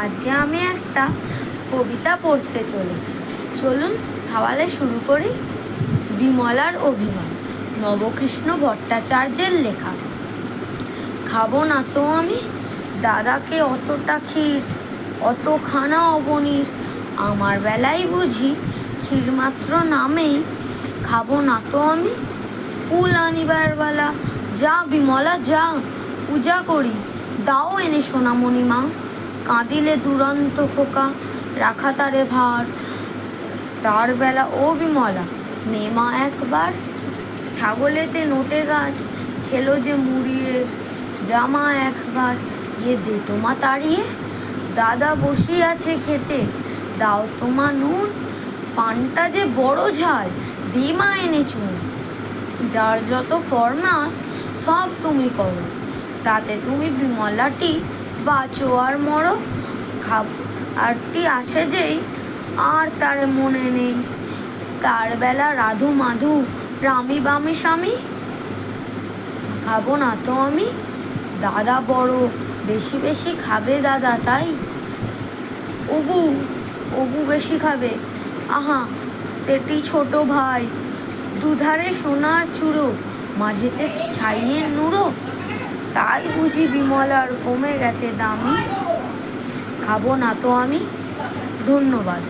আজকে আমি একটা কবিতা পড়তে চলেছি। চলুন তাহলে শুরু করি। বিমলার অভিমান, নবকৃষ্ণ ভট্টাচার্যের লেখা। খাবো না তো আমি দাদাকে অতটা ক্ষীর, অতখানা অবনীর, আমার বেলায় বুঝি ক্ষীর মাত্র নামেই। খাবো না তো আমি ফুল আনিবার বেলা, যা বিমলা যা, পূজা করি দাও এনে সোনামণি মা। কাঁদিলে দুরন্ত খোকা, রাখা তারে ভার, তার বেলা ও বিমলা নে মা একবার। ছাগলেতে নোটে গাছ, খেলো যে মুড়িয়ে, জামা একবার ইয়ে দে তোমা তাড়িয়ে। দাদা বসিয়ে আছে খেতে, দাও তোমা নুন, পানটা যে বড় ঝাল, দি মা এনে চুন। যার যত ফরমাস সব তুমি করো, তাতে তুমি বিমলাটি বাঁচো আর মরো। আরটি আসে যেই আর তার মনে নেই, তার বেলা রাধু মাধু রামি বামি স্বামী। খাবো না তো আমি দাদা বড় বেশি বেশি খাবে দাদা তাই। অবু অবু বেশি খাবে, আহা সেটি ছোট ভাই, দুধারে সোনার চূড়ো, মাঝেতে ছাইয়ের নুড়ো। তাই বুঝি বিমলার কমে গেছে দামি। খাবো না তো আমি। ধন্যবাদ।